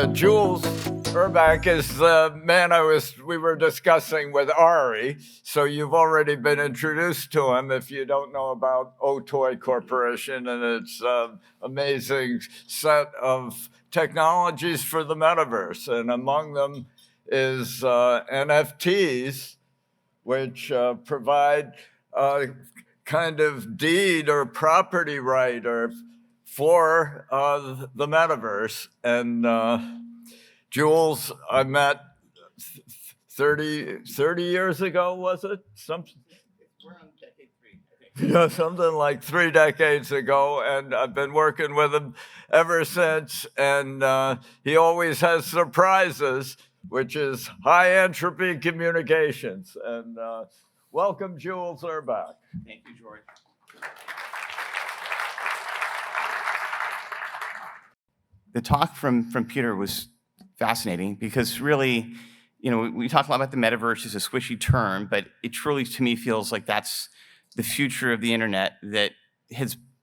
Jules Urbach is the man we were discussing with Ari, so you've already been introduced to him if you don't know about Otoy Corporation and its amazing set of technologies for the metaverse. And among them is NFTs, which provide a kind of deed or property right for the metaverse. And Jules, I met 30 years ago, was it? We're on decade 3, I think. Yeah, something like 3 decades ago, and I've been working with him ever since. And he always has surprises, which is high entropy communications. And welcome, Jules Urbach. Thank you, George. The talk from Peter was fascinating because really, we talk a lot about the metaverse as a squishy term, but it truly, to me, feels like that's the future of the internet that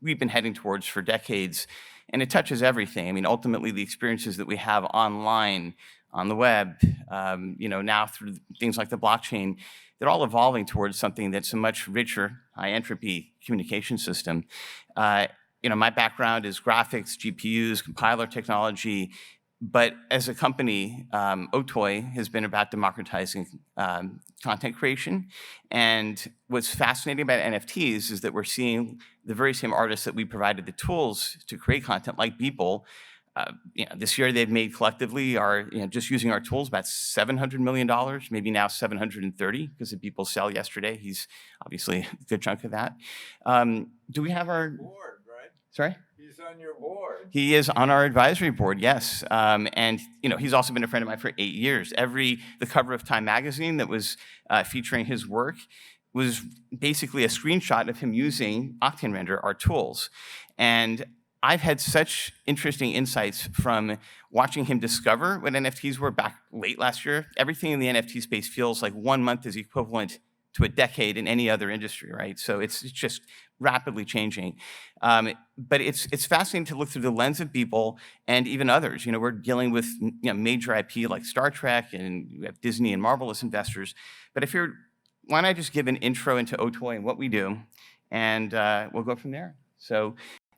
we've been heading towards for decades, and it touches everything. I mean, ultimately, the experiences that we have online, on the web, now through things like the blockchain, they're all evolving towards something that's a much richer, high-entropy communication system. My background is graphics, GPUs, compiler technology, but as a company, Otoy has been about democratizing content creation. And what's fascinating about NFTs is that we're seeing the very same artists that we provided the tools to create content, like Beeple. This year they've made collectively, just using our tools, about $700 million, maybe now 730, because the Beeple sell yesterday. He's obviously a good chunk of that. Do we have our Board, right? Sorry? He's on your board. He is on our advisory board, yes. And he's also been a friend of mine for 8 years. The cover of Time magazine that was featuring his work was basically a screenshot of him using Octane Render, our tools. And I've had such interesting insights from watching him discover what NFTs were back late last year. Everything in the NFT space feels like 1 month is equivalent to a decade in any other industry, right? So it's just rapidly changing. But it's fascinating to look through the lens of Beeple and even others. We're dealing with major IP like Star Trek, and we have Disney and Marvel as investors. But why don't I just give an intro into Otoy and what we do, and we'll go from there. So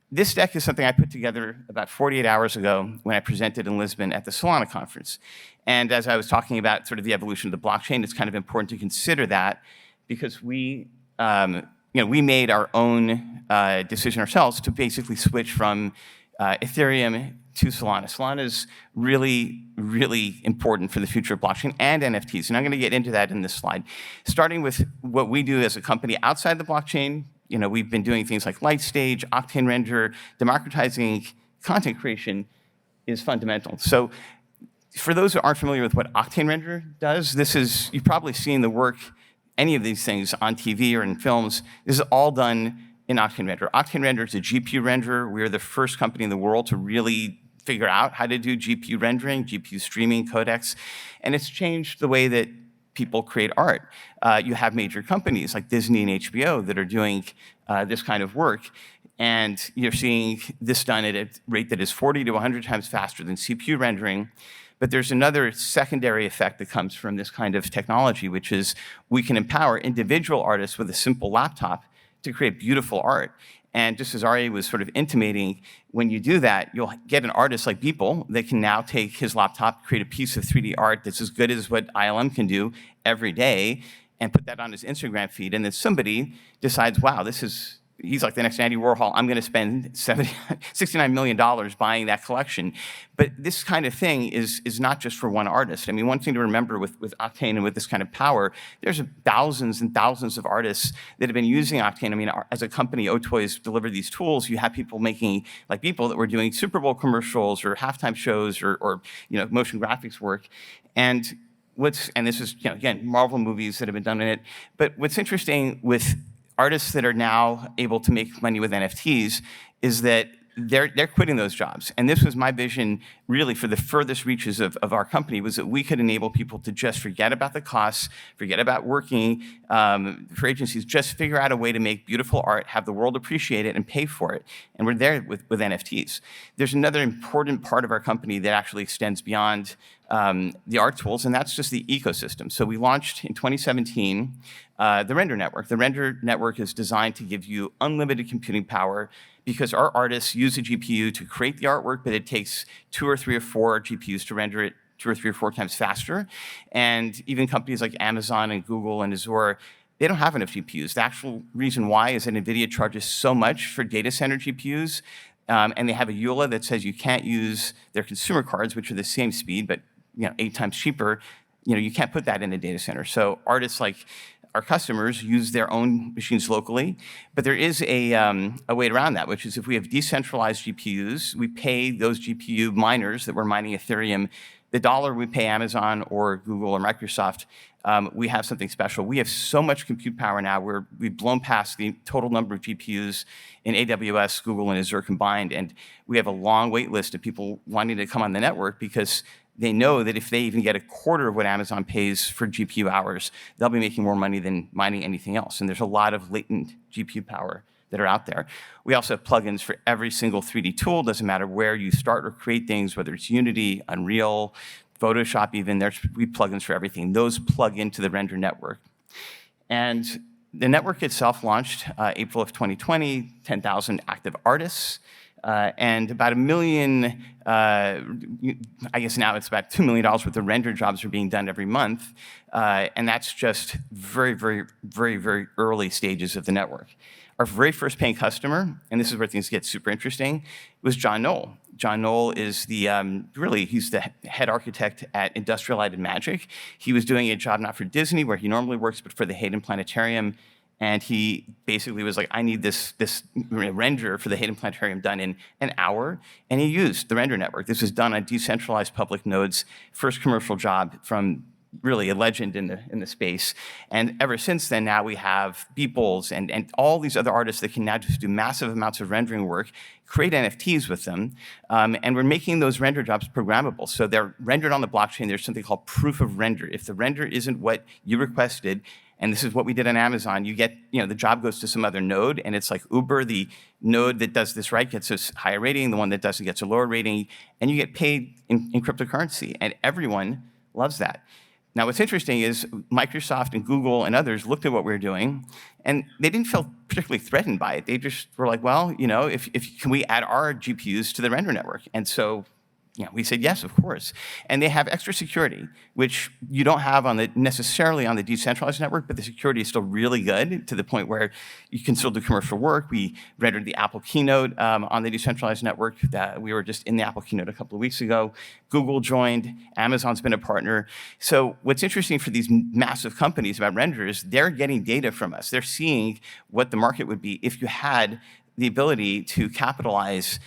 this deck is something I put together about 48 hours ago when I presented in Lisbon at the Solana conference. And as I was talking about sort of the evolution of the blockchain, it's kind of important to consider that because we made our own decision ourselves to basically switch from Ethereum to Solana. Solana is really, really important for the future of blockchain and NFTs. And I'm going to get into that in this slide. Starting with what we do as a company outside the blockchain. We've been doing things like Lightstage, Octane Render. Democratizing content creation is fundamental. So for those who aren't familiar with what Octane Render does, you've probably seen the work, any of these things on TV or in films. This is all done in Octane Render. Octane Render is a GPU renderer. We're the first company in the world to really figure out how to do GPU rendering, GPU streaming, codecs, and it's changed the way that people create art. You have major companies like Disney and HBO that are doing this kind of work, and you're seeing this done at a rate that is 40 to 100 times faster than CPU rendering. But there's another secondary effect that comes from this kind of technology, which is we can empower individual artists with a simple laptop to create beautiful art. And just as Ari was sort of intimating, when you do that, you'll get an artist like Beeple that can now take his laptop, create a piece of 3D art that's as good as what ILM can do every day, and put that on his Instagram feed. And then somebody decides, wow, he's like the next Andy Warhol. I'm going to spend $69 million buying that collection. But this kind of thing is not just for one artist. I mean, one thing to remember with Octane and with this kind of power, there's thousands and thousands of artists that have been using Octane. I mean, as a company, Otoy has delivered these tools. You have people making, like people that were doing Super Bowl commercials or halftime shows or motion graphics work. And this is, again, Marvel movies that have been done in it. But what's interesting with artists that are now able to make money with NFTs is that they're quitting those jobs. And this was my vision really for the furthest reaches of our company, was that we could enable people to just forget about the costs, forget about working for agencies, just figure out a way to make beautiful art, have the world appreciate it and pay for it. And we're there with NFTs. There's another important part of our company that actually extends beyond the art tools, and that's just the ecosystem. So we launched in 2017 the Render Network. The Render Network is designed to give you unlimited computing power because our artists use a GPU to create the artwork, but it takes 2 or 3 or 4 GPUs to render it 2 or 3 or 4 times faster. And even companies like Amazon and Google and Azure, they don't have enough GPUs. The actual reason why is that NVIDIA charges so much for data center GPUs, and they have a EULA that says you can't use their consumer cards, which are the same speed, but 8 times cheaper. You can't put that in a data center. So artists like our customers use their own machines locally, but there is a way around that, which is if we have decentralized GPUs, we pay those GPU miners that were mining Ethereum the dollar we pay Amazon or Google or Microsoft. We have something special. We have so much compute power now where we've blown past the total number of GPUs in AWS, Google, and Azure combined, and we have a long wait list of people wanting to come on the network because they know that if they even get a quarter of what Amazon pays for GPU hours, they'll be making more money than mining anything else. And there's a lot of latent GPU power that are out there. We also have plugins for every single 3D tool. Doesn't matter where you start or create things, whether it's Unity, Unreal, Photoshop even, we have plugins for everything. Those plug into the Render Network. And the network itself launched April of 2020, 10,000 active artists. And about 1 million, I guess now it's about $2 million worth of render jobs are being done every month. And that's just very, very, very, very early stages of the network. Our very first paying customer, and this is where things get super interesting, was John Knoll. John Knoll is he's the head architect at Industrialized Magic. He was doing a job not for Disney, where he normally works, but for the Hayden Planetarium. And he basically was like, I need this render for the Hayden Planetarium done in an hour. And he used the Render Network. This was done on decentralized public nodes, first commercial job from really a legend in the space. And ever since then, now we have Beeples and all these other artists that can now just do massive amounts of rendering work, create NFTs with them, and we're making those render jobs programmable. So they're rendered on the blockchain. There's something called proof of render. If the render isn't what you requested, and this is what we did on Amazon, you get, the job goes to some other node, and it's like Uber, the node that does this right gets a higher rating, the one that doesn't gets a lower rating, and you get paid in cryptocurrency, and everyone loves that. Now, what's interesting is Microsoft and Google and others looked at what we were doing, and they didn't feel particularly threatened by it. They just were like, well, can we add our GPUs to the Render Network? And so we said yes, of course. And they have extra security, which you don't have necessarily on the decentralized network, but the security is still really good to the point where you can still do commercial work. We rendered the Apple keynote on the decentralized network. We were just in the Apple keynote a couple of weeks ago. Google joined. Amazon's been a partner. So what's interesting for these massive companies about renders, they're getting data from us. They're seeing what the market would be if you had the ability to capitalize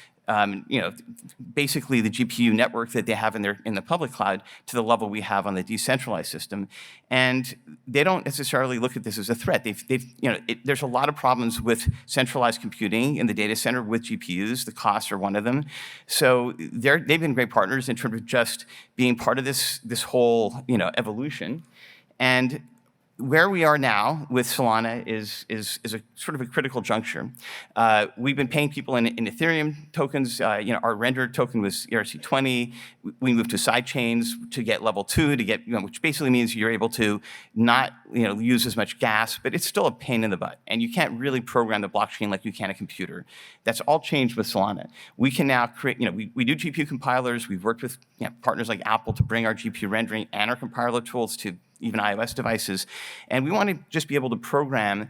basically the GPU network that they have in the public cloud to the level we have on the decentralized system. And they don't necessarily look at this as a threat. There's a lot of problems with centralized computing in the data center with GPUs. The costs are one of them. So they've been great partners in terms of just being part of this whole evolution. And where we are now with Solana is a sort of a critical juncture. We've been paying people in Ethereum tokens. Our render token was ERC20. We moved to side chains to get level 2 to get, which basically means you're able to not use as much gas, but it's still a pain in the butt. And you can't really program the blockchain like you can a computer. That's all changed with Solana. We can now create, we do GPU compilers. We've worked with partners like Apple to bring our GPU rendering and our compiler tools to even iOS devices. And we want to just be able to program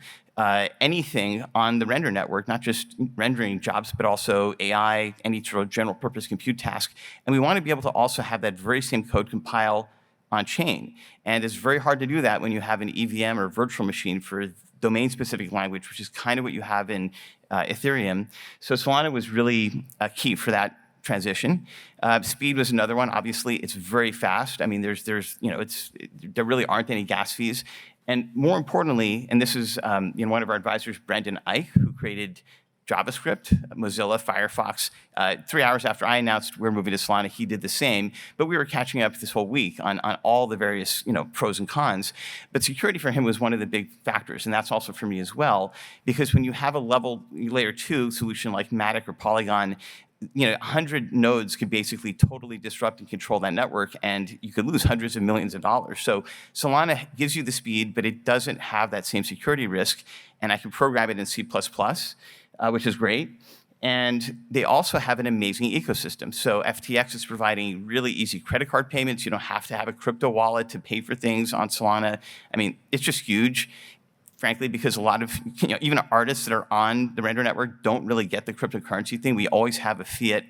anything on the Render Network, not just rendering jobs, but also AI, any sort of general purpose compute task. And we want to be able to also have that very same code compile on chain. And it's very hard to do that when you have an EVM or virtual machine for domain-specific language, which is kind of what you have in Ethereum. So Solana was really key for that transition. Speed was another one. Obviously, it's very fast. I mean, there really aren't any gas fees. And more importantly, and this is one of our advisors, Brendan Eich, who created JavaScript, Mozilla, Firefox. 3 hours after I announced we're moving to Solana, he did the same. But we were catching up this whole week on all the various pros and cons. But security for him was one of the big factors, and that's also for me as well. Because when you have a layer 2 solution like Matic or Polygon, 100 nodes could basically totally disrupt and control that network, and you could lose hundreds of millions of dollars. So Solana gives you the speed, but it doesn't have that same security risk, and I can program it in C++, which is great. And they also have an amazing ecosystem. So FTX is providing really easy credit card payments. You don't have to have a crypto wallet to pay for things on Solana. I mean, it's just huge, frankly, because a lot of, even artists that are on the Render network don't really get the cryptocurrency thing. We always have a fiat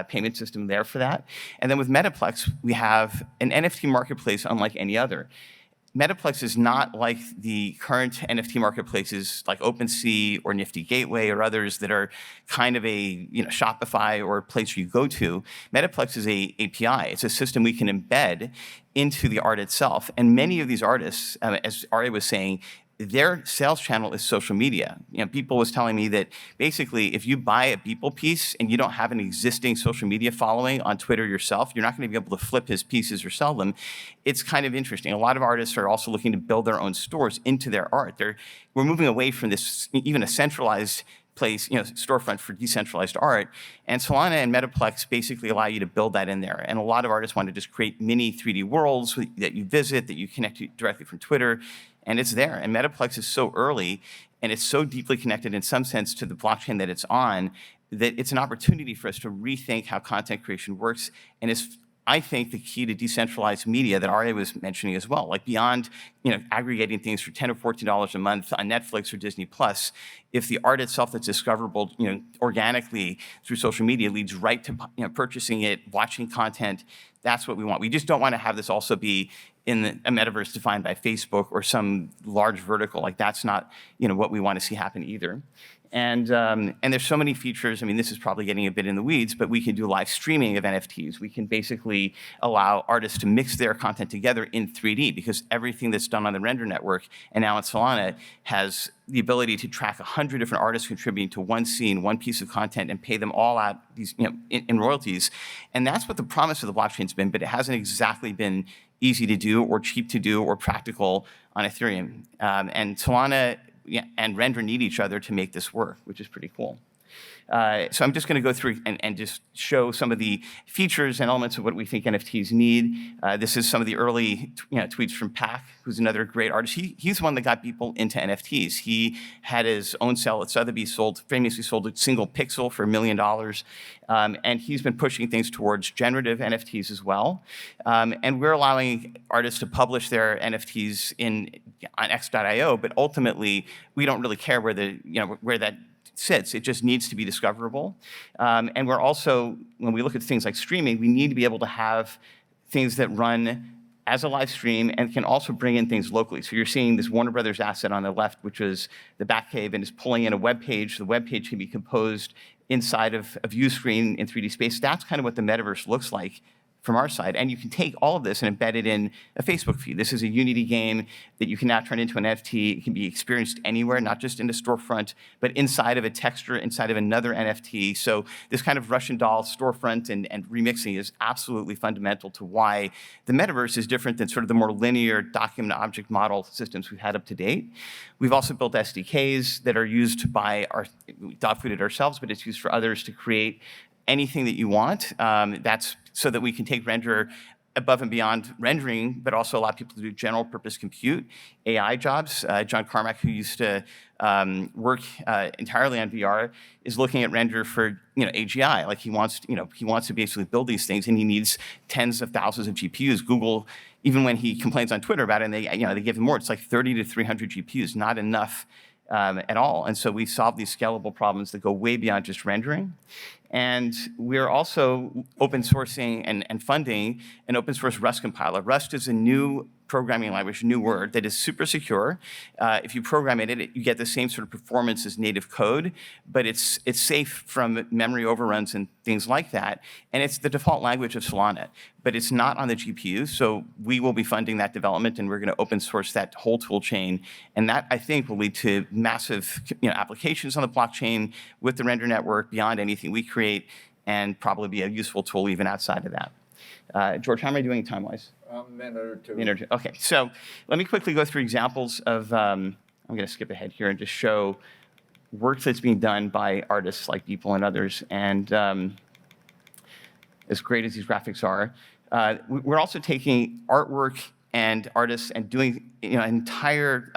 payment system there for that. And then with Metaplex, we have an NFT marketplace unlike any other. Metaplex is not like the current NFT marketplaces like OpenSea or Nifty Gateway or others that are kind of a Shopify or a place where you go to. Metaplex is a API. It's a system we can embed into the art itself. And many of these artists, as Ari was saying, their sales channel is social media. People was telling me that basically if you buy a Beeple piece and you don't have an existing social media following on Twitter yourself, you're not going to be able to flip his pieces or sell them. It's kind of interesting. A lot of artists are also looking to build their own stores into their art. We're moving away from this, even a centralized place, storefront for decentralized art. And Solana and Metaplex basically allow you to build that in there. And a lot of artists want to just create mini 3D worlds that you visit, that you connect to directly from Twitter. And it's there. And Metaplex is so early, and it's so deeply connected in some sense to the blockchain that it's on, that it's an opportunity for us to rethink how content creation works. And it's, I think, the key to decentralized media that Arya was mentioning as well. Like beyond aggregating things for $10 or $14 a month on Netflix or Disney Plus, if the art itself that's discoverable organically through social media leads right to purchasing it, watching content, that's what we want. We just don't want to have this also be in a metaverse defined by Facebook or some large vertical. Like that's not what we want to see happen either. And there's so many features. I mean, this is probably getting a bit in the weeds, but we can do live streaming of NFTs. We can basically allow artists to mix their content together in 3D because everything that's done on the Render network and now in Solana has the ability to track 100 different artists contributing to one scene, one piece of content, and pay them all out these, in royalties. And that's what the promise of the blockchain's been, but it hasn't exactly been easy to do or cheap to do or practical on Ethereum. And Solana and Render need each other to make this work, which is pretty cool. So I'm just going to go through and just show some of the features and elements of what we think NFTs need. This is some of the early tweets from Pac, who's another great artist. He's the one that got people into NFTs. He had his own cell at Sotheby's, famously sold a single pixel for $1 million. And he's been pushing things towards generative NFTs as well. And we're allowing artists to publish their NFTs on X.io, but ultimately we don't really care where that sits. It just needs to be discoverable. And we're also, when we look at things like streaming, we need to be able to have things that run as a live stream and can also bring in things locally. So you're seeing this Warner Brothers asset on the left, which is the Batcave, and is pulling in a web page. The web page can be composed inside of a view screen in 3D space. That's kind of what the metaverse looks like from our side. And you can take all of this and embed it in a Facebook feed. This is a Unity game that you can now turn into an NFT. It can be experienced anywhere, not just in a storefront, but inside of a texture, inside of another NFT. So this kind of Russian doll storefront and remixing is absolutely fundamental to why the metaverse is different than sort of the more linear document object model systems we've had up to date. We've also built SDKs that are used by we dog-fooded ourselves, but it's used for others to create anything that you want. That's so that we can take Render above and beyond rendering, but also allow people to do general purpose compute, AI jobs. John Carmack, who used to work entirely on VR, is looking at Render for AGI. Like he wants to basically build these things, and he needs tens of thousands of GPUs. Google, even when he complains on Twitter about it, and they give him more, it's like 30 to 300 GPUs, not enough at all. And so we solve these scalable problems that go way beyond just rendering. And we're also open sourcing and funding an open source Rust compiler. Rust is a new programming language, a new word, that is super secure. If you program it, you get the same sort of performance as native code, but it's safe from memory overruns and things like that. And it's the default language of Solana, but it's not on the GPU. So we will be funding that development, and we're going to open source that whole tool chain. And that, I think, will lead to massive applications on the blockchain with the render network beyond anything we create, and probably be a useful tool even outside of that. George, how am I doing time-wise? A minute or two. Okay, so let me quickly go through examples of, I'm going to skip ahead here and just show work that's being done by artists like Beeple and others. And as great as these graphics are, we're also taking artwork and artists and doing an entire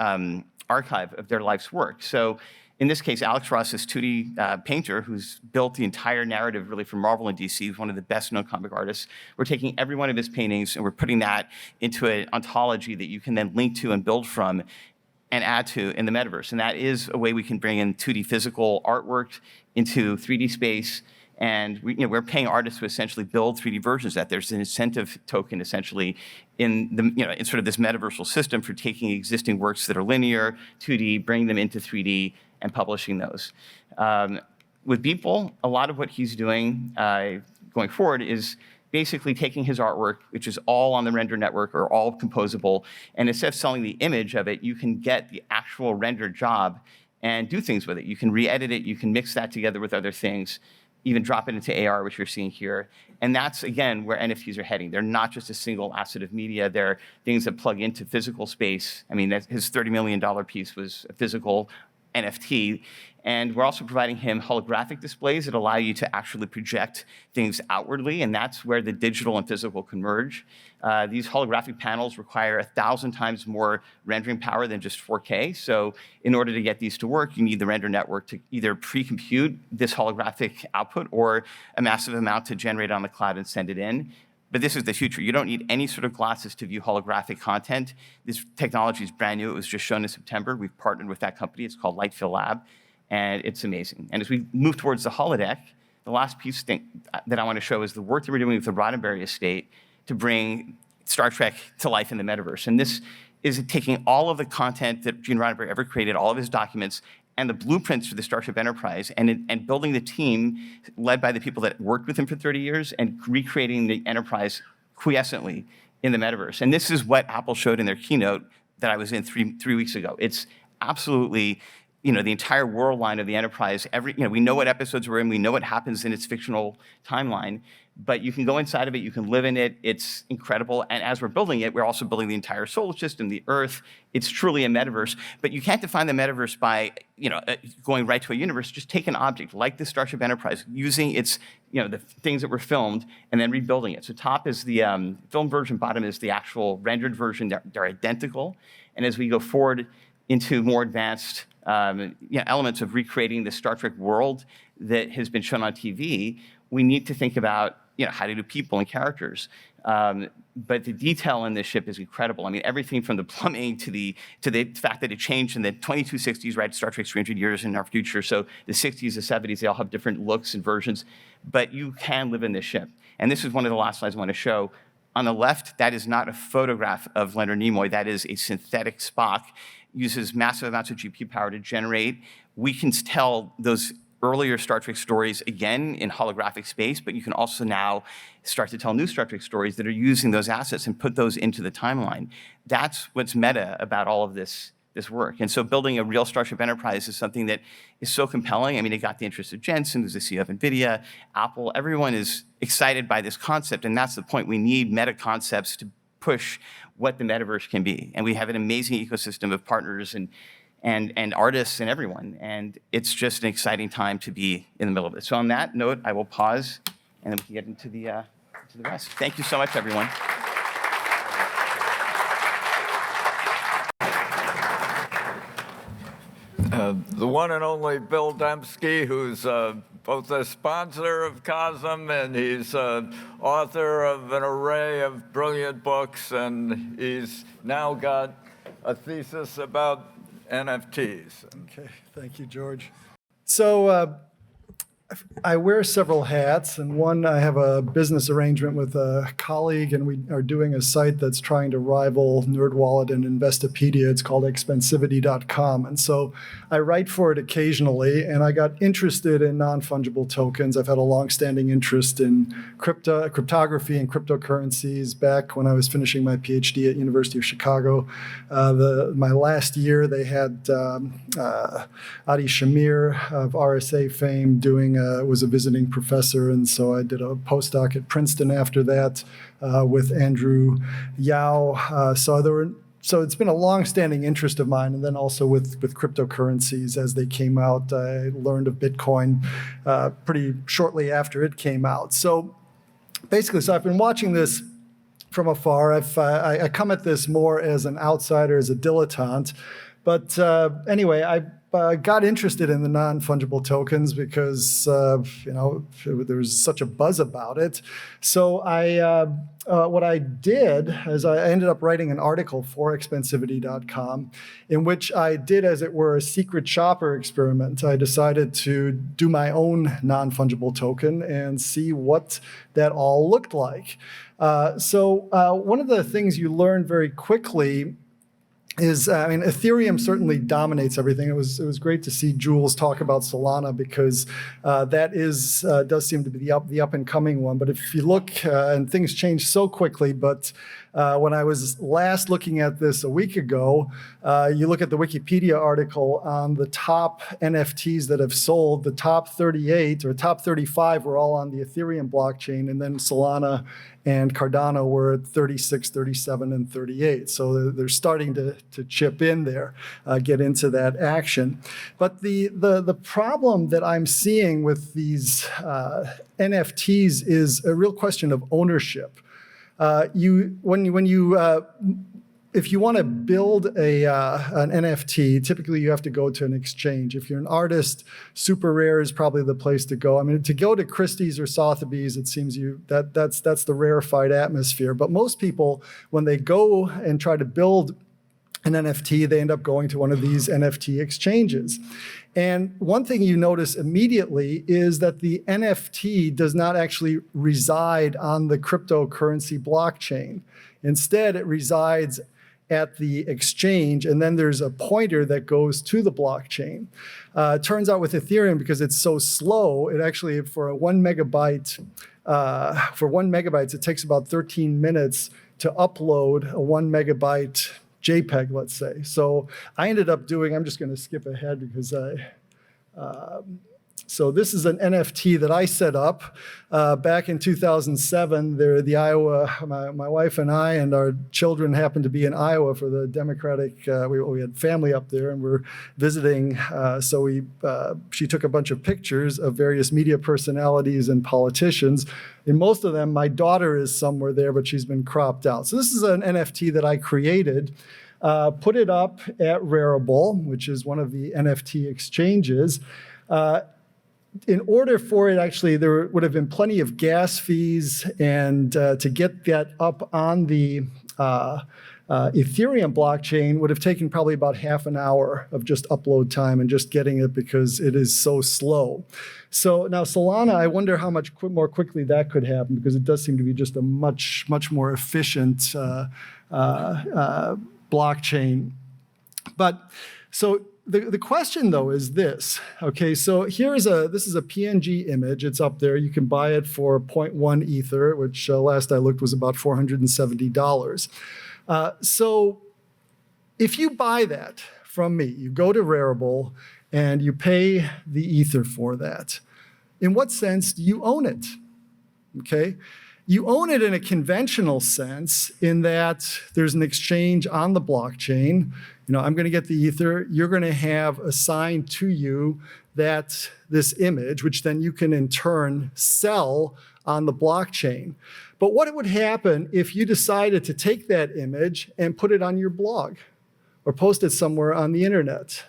archive of their life's work. So in this case, Alex Ross is 2D painter who's built the entire narrative really for Marvel and DC. He's one of the best-known comic artists. We're taking every one of his paintings and we're putting that into an ontology that you can then link to and build from and add to in the metaverse. And that is a way we can bring in 2D physical artwork into 3D space. And we're paying artists to essentially build 3D versions of that. There's an incentive token essentially in in sort of this metaversal system for taking existing works that are linear, 2D, bringing them into 3D, and publishing those. With Beeple, a lot of what he's doing going forward is basically taking his artwork, which is all on the render network or all composable, and instead of selling the image of it, you can get the actual rendered job and do things with it. You can re-edit it, you can mix that together with other things, even drop it into AR, which you're seeing here. And that's, again, where NFTs are heading. They're not just a single asset of media. They're things that plug into physical space. I mean, his $30 million piece was a physical NFT. And we're also providing him holographic displays that allow you to actually project things outwardly, and that's where the digital and physical can merge. These holographic panels require 1,000 times more rendering power than just 4K. So in order to get these to work, you need the render network to either pre-compute this holographic output or a massive amount to generate on the cloud and send it in. But this is the future. You don't need any sort of glasses to view holographic content. This technology is brand new. It was just shown in September. We've partnered with that company. It's called Lightfill Lab, and it's amazing. And as we move towards the holodeck, the last piece that I want to show is the work that we're doing with the Roddenberry estate to bring Star Trek to life in the metaverse. And this is taking all of the content that Gene Roddenberry ever created, all of his documents, and the blueprints for the Starship Enterprise, and building the team led by the people that worked with him for 30 years and recreating the Enterprise quiescently in the metaverse. And this is what Apple showed in their keynote that I was in three weeks ago. It's absolutely, the entire world line of the Enterprise. We know what episodes we're in, we know what happens in its fictional timeline, but you can go inside of it, you can live in it, it's incredible. And as we're building it, we're also building the entire solar system, the Earth. It's truly a metaverse, but you can't define the metaverse by, going right to a universe. Just take an object like the Starship Enterprise, using its, the things that were filmed, and then rebuilding it. So top is the film version, bottom is the actual rendered version. They're identical. And as we go forward into more advanced elements of recreating the Star Trek world that has been shown on TV, we need to think about how to do people and characters. But the detail in this ship is incredible. I mean, everything from the plumbing to the fact that it changed in the 2260s, right? Star Trek's 300 years in our future. So the 60s, the 70s, they all have different looks and versions. But you can live in this ship. And this is one of the last slides I want to show. On the left, that is not a photograph of Leonard Nimoy. That is a synthetic Spock. Uses massive amounts of GPU power to generate. We can tell those earlier Star Trek stories again in holographic space, but you can also now start to tell new Star Trek stories that are using those assets and put those into the timeline. That's what's meta about all of this work. And so building a real Starship Enterprise is something that is so compelling. I mean, it got the interest of Jensen, who's the CEO of NVIDIA, Apple. Everyone is excited by this concept, and that's the point. We need meta concepts to push what the metaverse can be. And we have an amazing ecosystem of partners and artists and everyone. And it's just an exciting time to be in the middle of it. So on that note, I will pause, and then we can get into the rest. Thank you so much, everyone. The one and only Bill Dembski, who's both a sponsor of COSM and he's author of an array of brilliant books, and he's now got a thesis about NFTs. Okay, thank you, George. So I wear several hats, and one, I have a business arrangement with a colleague, and we are doing a site that's trying to rival NerdWallet and Investopedia. It's called expensivity.com. And so I write for it occasionally, and I got interested in non-fungible tokens. I've had a long-standing interest in cryptography and cryptocurrencies back when I was finishing my PhD at University of Chicago. My last year, they had Adi Shamir of RSA fame was a visiting professor, and so I did a postdoc at Princeton after that with Andrew Yao. So it's been a long-standing interest of mine, and then also with cryptocurrencies as they came out. I learned of Bitcoin pretty shortly after it came out. So basically, I've been watching this from afar. I come at this more as an outsider, as a dilettante. But anyway, I got interested in the non-fungible tokens because there was such a buzz about it. So what I did is I ended up writing an article for expensivity.com in which I did, as it were, a secret shopper experiment. I decided to do my own non-fungible token and see what that all looked like. So one of the things you learn very quickly is, Ethereum certainly dominates everything. It was great to see Jules talk about Solana because that does seem to be the up and coming one. But if you look, and things change so quickly, but when I was last looking at this a week ago, you look at the Wikipedia article on the top NFTs that have sold. The top 38 or top 35 were all on the Ethereum blockchain, and then Solana and Cardano were at 36, 37, and 38. So they're starting to chip in there, get into that action. But the problem that I'm seeing with these NFTs is a real question of ownership. If you want to build an NFT, typically you have to go to an exchange. If you're an artist, Super Rare is probably the place to go. To go to Christie's or Sotheby's, it seems that's the rarefied atmosphere. But most people, when they go and try to build an NFT, they end up going to one of these NFT exchanges. And one thing you notice immediately is that the NFT does not actually reside on the cryptocurrency blockchain. Instead, it resides at the exchange, and then there's a pointer that goes to the blockchain. It turns out with Ethereum, because it's so slow, it actually, for 1 megabyte, it takes about 13 minutes to upload a 1 megabyte JPEG, let's say. So I ended up I'm just going to skip ahead because so this is an NFT that I set up back in 2007. My wife and I and our children happened to be in Iowa for the Democratic. We had family up there and we're visiting. So she took a bunch of pictures of various media personalities and politicians. In most of them, my daughter is somewhere there, but she's been cropped out. So this is an NFT that I created. Put it up at Rarible, which is one of the NFT exchanges. In order for it, actually, there would have been plenty of gas fees, and to get that up on the Ethereum blockchain would have taken probably about half an hour of just upload time and just getting it because it is so slow. So now Solana, I wonder how much more quickly that could happen, because it does seem to be just a much more efficient blockchain. But so the question though is this. Okay, so this is a PNG image. It's up there. You can buy it for 0.1 Ether, which last I looked was about $470. So if you buy that from me, you go to Rarible and you pay the Ether for that. In what sense do you own it? Okay. You own it in a conventional sense, in that there's an exchange on the blockchain. I'm going to get the Ether. You're going to have assigned to you this image, which then you can in turn sell on the blockchain. But what would happen if you decided to take that image and put it on your blog or post it somewhere on the internet?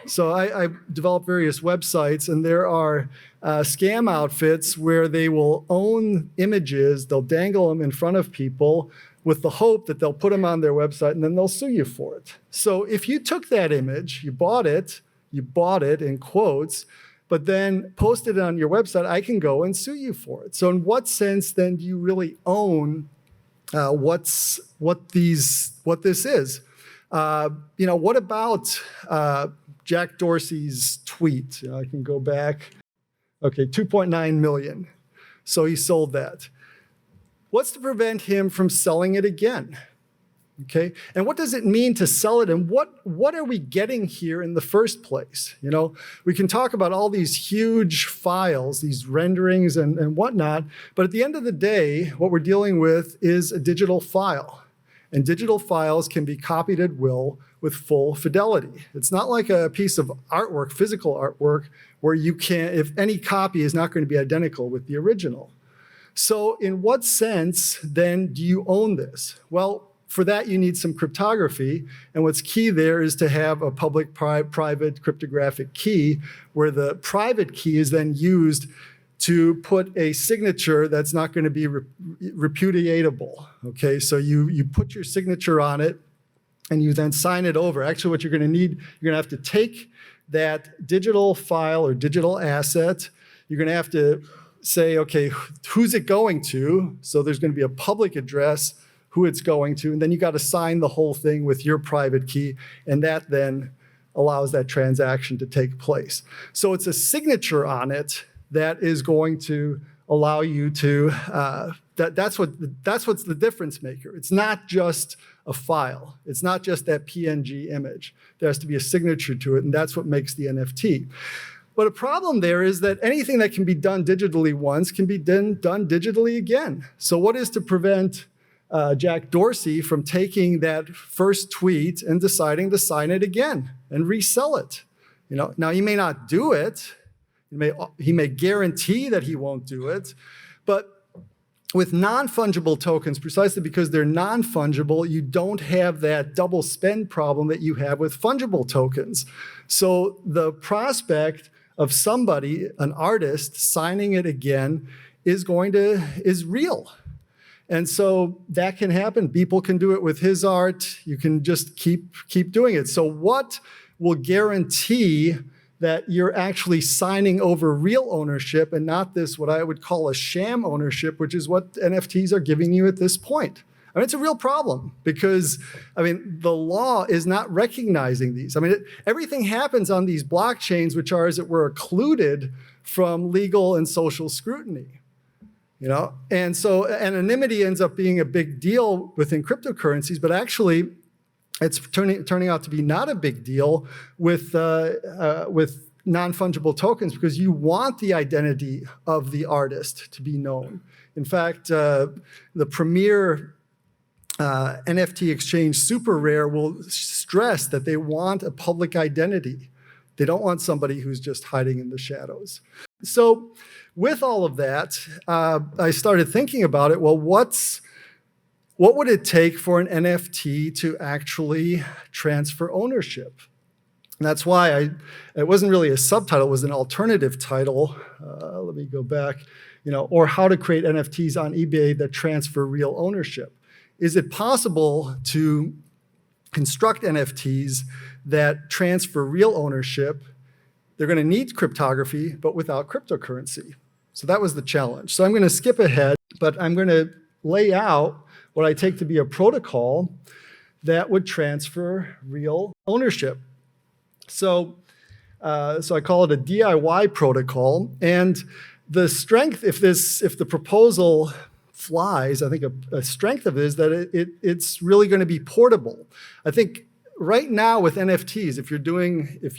So I developed various websites, and there are scam outfits where they will own images, they'll dangle them in front of people with the hope that they'll put them on their website and then they'll sue you for it. So if you took that image, you bought it in quotes, but then posted it on your website, I can go and sue you for it. So in what sense then do you really own what this is? What about Jack Dorsey's tweet? I can go back. Okay, 2.9 million. So he sold that. What's to prevent him from selling it again? Okay, and what does it mean to sell it, and what are we getting here in the first place? We can talk about all these huge files, these renderings and whatnot, but at the end of the day, what we're dealing with is a digital file. And digital files can be copied at will with full fidelity. It's not like a piece of artwork, physical artwork, where you can't, if any copy is not going to be identical with the original. So in what sense then do you own this? Well, for that, you need some cryptography. And what's key there is to have a public-private cryptographic key, where the private key is then used to put a signature that's not going to be repudiatable. Okay, so you put your signature on it, and you then sign it over. Actually, what you're going to need, you're going to have to take that digital file or digital asset. You're going to have to say, okay, who's it going to? So there's going to be a public address, who it's going to, and then you got to sign the whole thing with your private key, and that then allows that transaction to take place. So it's a signature on it that is going to allow you to, that's what's the difference maker. It's not just a file. It's not just that PNG image. There has to be a signature to it, and that's what makes the NFT. But a problem there is that anything that can be done digitally once can be done digitally again. So what is to prevent Jack Dorsey from taking that first tweet and deciding to sign it again and resell it? Now he may not do it. He may guarantee that he won't do it, but with non-fungible tokens, precisely because they're non-fungible, you don't have that double spend problem that you have with fungible tokens. So the prospect of somebody, an artist, signing it again is real. And so that can happen. People can do it with his art. You can just keep doing it. So what will guarantee that you're actually signing over real ownership and not this, what I would call a sham ownership, which is what NFTs are giving you at this point? I mean, it's a real problem because, the law is not recognizing these. Everything happens on these blockchains, which are, as it were, occluded from legal and social scrutiny. And so anonymity ends up being a big deal within cryptocurrencies, but actually it's turning out to be not a big deal with non-fungible tokens, because you want the identity of the artist to be known. In fact, the premier NFT exchange, Super Rare, will stress that they want a public identity. They don't want somebody who's just hiding in the shadows. So with all of that, I started thinking about it. Well, what would it take for an NFT to actually transfer ownership? And that's why it wasn't really a subtitle, it was an alternative title. Let me go back, or how to create NFTs on eBay that transfer real ownership. Is it possible to construct NFTs that transfer real ownership? They're going to need cryptography, but without cryptocurrency. So that was the challenge. So I'm going to skip ahead, but I'm going to lay out what I take to be a protocol that would transfer real ownership. So I call it a DIY protocol. And the strength, if the proposal flies, I think a strength of it is that it's really going to be portable. I think right now with NFTs, if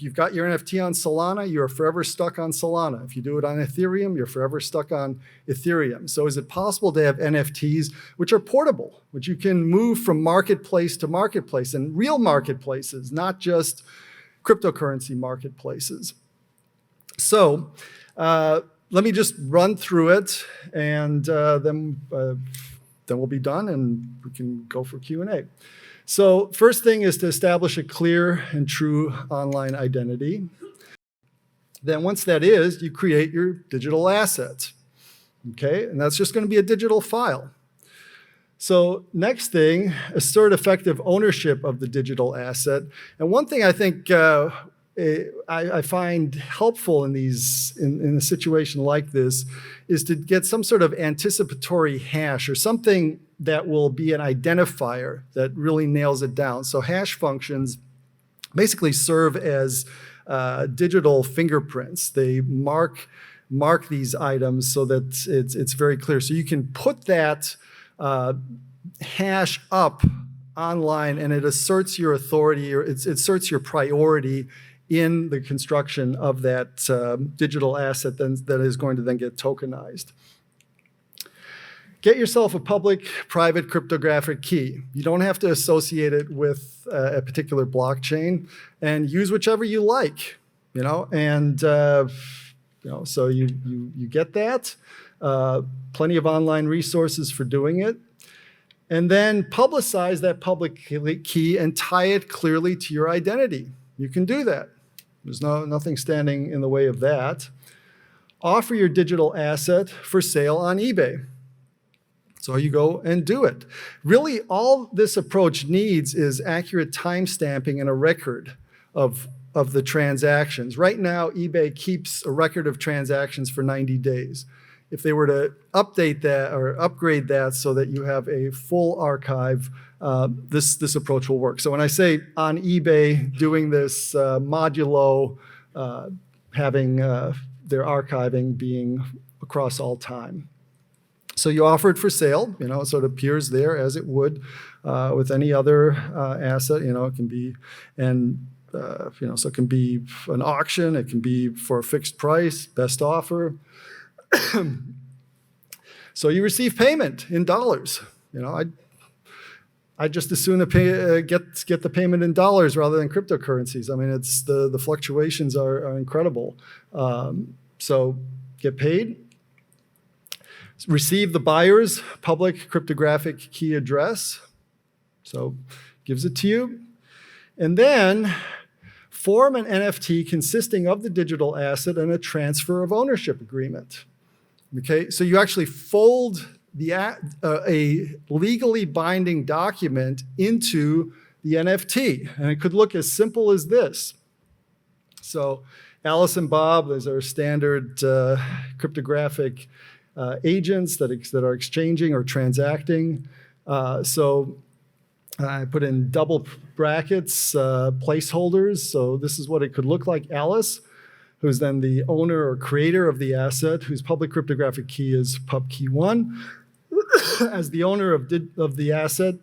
you've got your NFT on Solana, you're forever stuck on Solana. If you do it on Ethereum, you're forever stuck on Ethereum. So is it possible to have NFTs which are portable, which you can move from marketplace to marketplace, and real marketplaces, not just cryptocurrency marketplaces? So let me just run through it, and then we'll be done, and we can go for Q&A. So first thing is to establish a clear and true online identity. Then once that is, you create your digital asset. Okay, and that's just going to be a digital file. So next thing, assert effective ownership of the digital asset. And one thing I think I find helpful in in a situation like this is to get some sort of anticipatory hash or something that will be an identifier that really nails it down. So hash functions basically serve as digital fingerprints. They mark these items so that it's very clear. So you can put that hash up online, and it asserts your authority, or it asserts your priority in the construction of that digital asset that is going to then get tokenized. Get yourself a public-private cryptographic key. You don't have to associate it with a particular blockchain, and use whichever you like, and so you get that. Plenty of online resources for doing it. And then publicize that public key and tie it clearly to your identity. You can do that. There's nothing standing in the way of that. Offer your digital asset for sale on eBay. So you go and do it. Really, all this approach needs is accurate timestamping and a record of the transactions. Right now, eBay keeps a record of transactions for 90 days. If they were to update that or upgrade that so that you have a full archive, this approach will work. So when I say on eBay doing this modulo, having their archiving being across all time. So you offer it for sale, so it appears there as it would with any other asset. It can be, so it can be an auction, it can be for a fixed price, best offer. So you receive payment in dollars. I just as soon get the payment in dollars rather than cryptocurrencies. I mean, it's the fluctuations are incredible. So get paid. Receive the buyer's public cryptographic key address. So gives it to you. And then form an NFT consisting of the digital asset and a transfer of ownership agreement. Okay, so you actually fold a legally binding document into the NFT, and it could look as simple as this. So Alice and Bob, those are standard cryptographic agents that are exchanging or transacting. So I put in double brackets, placeholders. So this is what it could look like. Alice, who's then the owner or creator of the asset, whose public cryptographic key is pub key 1, as the owner of the asset,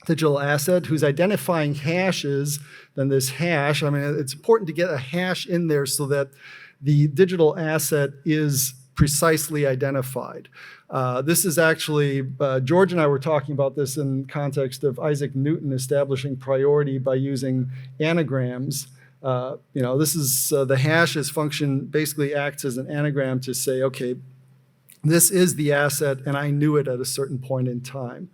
digital asset, whose identifying hash is then this hash. I mean, it's important to get a hash in there so that the digital asset is precisely identified. This is actually, George and I were talking about this in context of Isaac Newton establishing priority by using anagrams. This is the hash's function basically acts as an anagram to say, okay, this is the asset and I knew it at a certain point in time.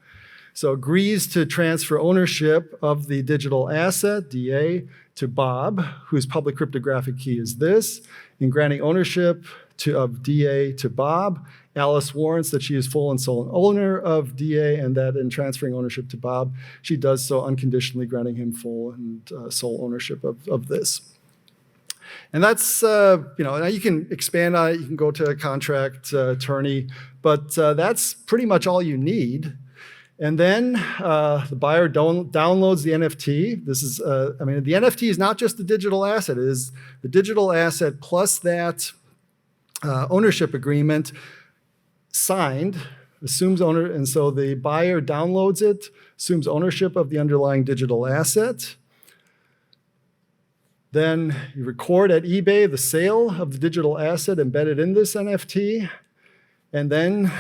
So agrees to transfer ownership of the digital asset, DA, to Bob, whose public cryptographic key is this. In granting ownership of DA to Bob, Alice warrants that she is full and sole owner of DA, and that in transferring ownership to Bob, she does so unconditionally, granting him full and sole ownership of this. And that's, now you can expand on it, you can go to a contract attorney, but that's pretty much all you need. And then the buyer downloads the NFT. This is, the NFT is not just the digital asset, it is the digital asset plus that ownership agreement signed, assumes owner, and so the buyer downloads it, assumes ownership of the underlying digital asset. Then you record at eBay the sale of the digital asset embedded in this NFT, and then,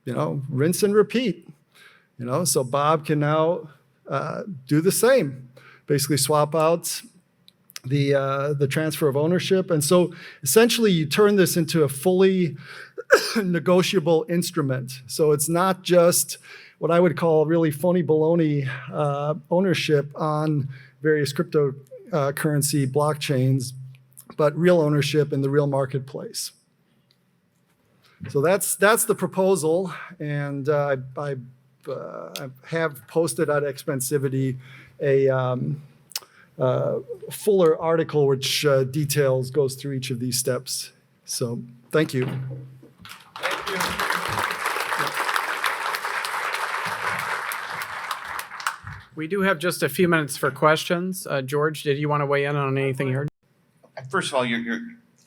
rinse and repeat. So Bob can now do the same, basically swap out the transfer of ownership. And so essentially you turn this into a fully negotiable instrument. So it's not just what I would call really phony baloney ownership on various cryptocurrency blockchains, but real ownership in the real marketplace. So that's the proposal, and I have posted at Expensivity a fuller article which goes through each of these steps. So thank you. Thank you. We do have just a few minutes for questions. George, did you want to weigh in on anything you heard? First of all,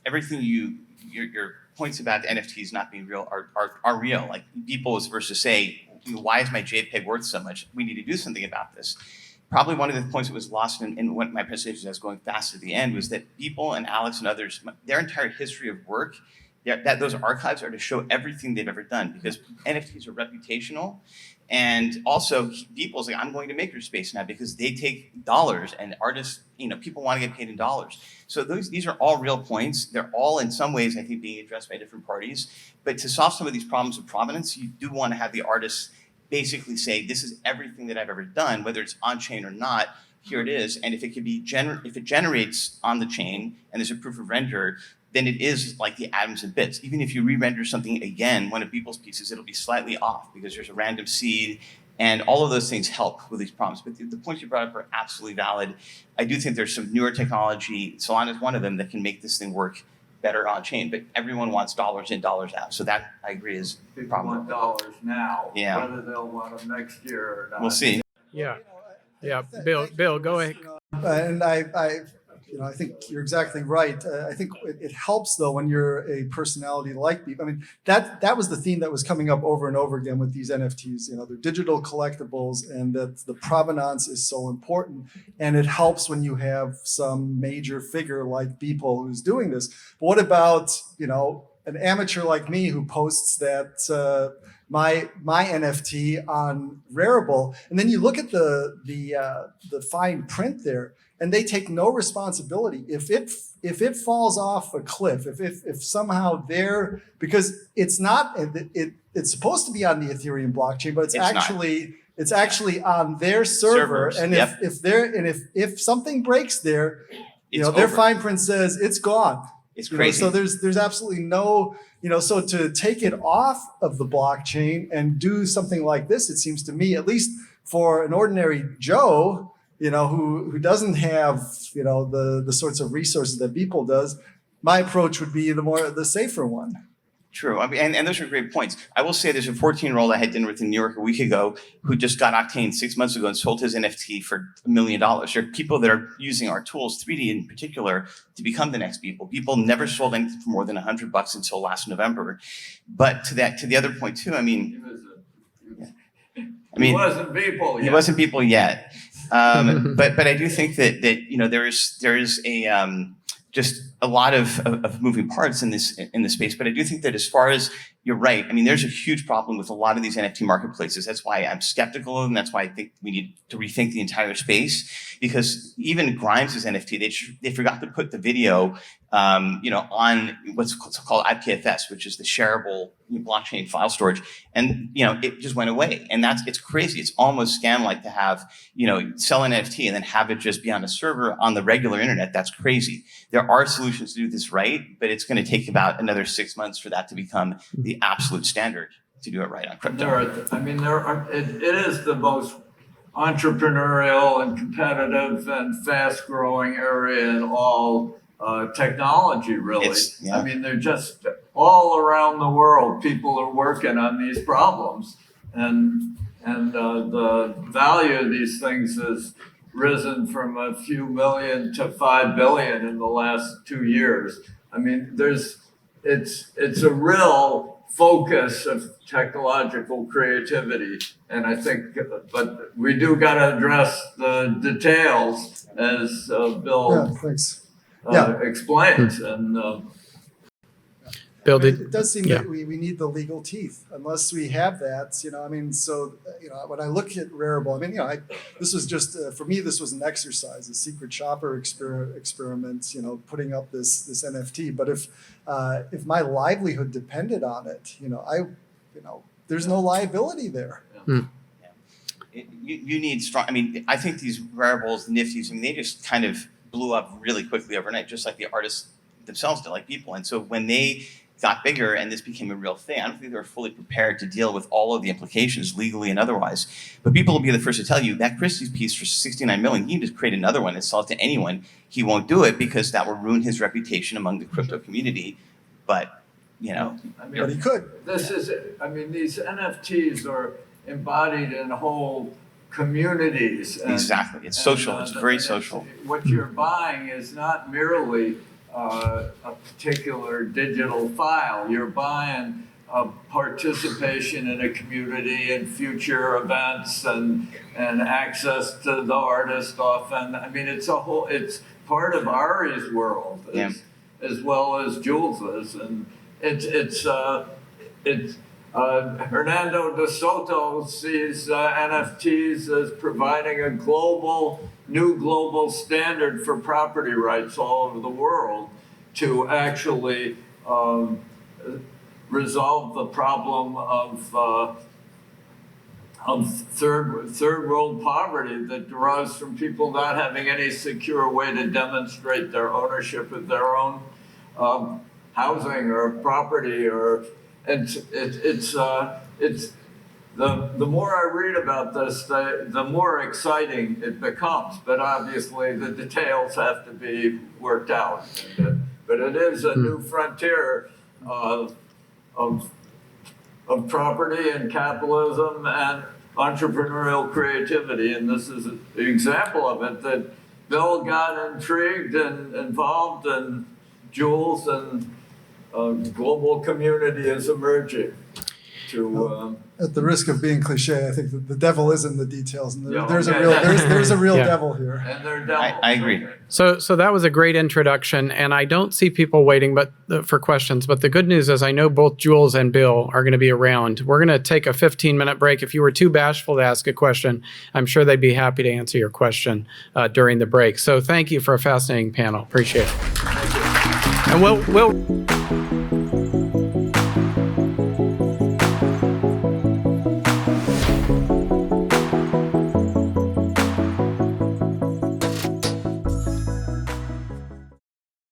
everything your points about the NFTs not being real are real. Like people was supposed to say, why is my JPEG worth so much? We need to do something about this. Probably one of the points that was lost in what my presentation, I was going fast at the end, was that people and Alex and others, their entire history of work, those archives are to show everything they've ever done, because NFTs are reputational. And also, people's like, I'm going to makerspace now because they take dollars, and artists, people want to get paid in dollars. So these are all real points. They're all in some ways, I think, being addressed by different parties. But to solve some of these problems of provenance, you do want to have the artists basically say, this is everything that I've ever done, whether it's on chain or not. Here it is. And if it could be if it generates on the chain and there's a proof of render, then it is like the atoms and bits. Even if you re-render something again, one of people's pieces, it'll be slightly off because there's a random seed, and all of those things help with these problems. But the points you brought up are absolutely valid. I do think there's some newer technology, Solana is one of them, that can make this thing work better on chain, but everyone wants dollars in, dollars out. So that, I agree, is a People problem. want dollars now. Yeah. Whether they'll want them next year or not. We'll see. Yeah. Yeah. Bill, go ahead. And I think you're exactly right. I think it helps though when you're a personality like me. I mean, that was the theme that was coming up over and over again with these NFTs. They're digital collectibles, and that the provenance is so important. And it helps when you have some major figure like Beeple who's doing this. But what about an amateur like me who posts that my NFT on Rarible, and then you look at the fine print there, and they take no responsibility if it falls off a cliff, if somehow because it's not it's supposed to be on the Ethereum blockchain, but it's actually on their server. Servers, and yep. if something breaks there, It's their over. fine print says it's gone. It's crazy. So there's absolutely no, so to take it off of the blockchain and do something like this, it seems to me, at least for an ordinary Joe, who doesn't have, the sorts of resources that Beeple does, my approach would be the safer one. True. I mean, and those are great points. I will say there's a 14-year-old I had dinner with in New York a week ago who just got Octane 6 months ago and sold his NFT for $1 million. There are people that are using our tools, 3D in particular, to become the next Beeple. People never sold anything for more than $100 until last November. But to the other point too, He wasn't people yet. He wasn't Beeple yet. But I do think that there is a just a lot of moving parts in this space. But I do think that as far as you're right, I mean, there's a huge problem with a lot of these NFT marketplaces. That's why I'm skeptical of them. That's why I think we need to rethink the entire space, because even Grimes' NFT, they forgot to put the video, on what's called IPFS, which is the shareable blockchain file storage. And, it just went away. And it's crazy. It's almost scam-like to have, sell an NFT and then have it just be on a server on the regular internet. That's crazy. There are solutions to do this right, but it's going to take about another 6 months for that to become the absolute standard to do it right on crypto. It is the most entrepreneurial and competitive and fast-growing area in all technology, really. Yeah. I mean, they're just all around the world. People are working on these problems, and the value of these things has risen from a few million to 5 billion in the last 2 years. I mean, it's a real focus of technological creativity, and I think, but we do got to address the details as Bill explains, and Bill, it does seem that we need the legal teeth. Unless we have that, when I look at Rarible, this was just for me. This was an exercise, a secret shopper experiment. Putting up this NFT. But if my livelihood depended on it, there's no liability there. Hmm. You need strong. I mean, I think these Raribles, Nifties, they just kind of blew up really quickly overnight, just like the artists themselves did, like people. And so when they got bigger and this became a real thing, I don't think they were fully prepared to deal with all of the implications legally and otherwise. But people will be the first to tell you that Christie's piece for $69 million, he can just create another one and sell it to anyone. He won't do it because that will ruin his reputation among the crypto community. But, you know. I mean, But he could. This is, I mean, these NFTs are embodied in whole communities. Exactly. It's social. It's very social. What you're buying is not merely a particular digital file. You're buying a participation in a community and future events and access to the artist often. I mean, it's part of Ari's world as well as Jules's, and it's Hernando de Soto sees NFTs as providing a new global standard for property rights all over the world to actually resolve the problem of third world poverty that derives from people not having any secure way to demonstrate their ownership of their own housing or property, it's the more I read about this, the more exciting it becomes. But obviously, the details have to be worked out. But it is a new frontier of property and capitalism and entrepreneurial creativity, and this is an example of it. That Bill got intrigued and involved, and Jules and global community is emerging. At the risk of being cliche, I think that the devil is in the details, and there's a real Yeah. devil here. And they're devils. I agree. So that was a great introduction, and I don't see people waiting for questions. But the good news is I know both Jules and Bill are going to be around. We're going to take a 15-minute break. If you were too bashful to ask a question, I'm sure they'd be happy to answer your question during the break. So thank you for a fascinating panel. Appreciate it. And we'll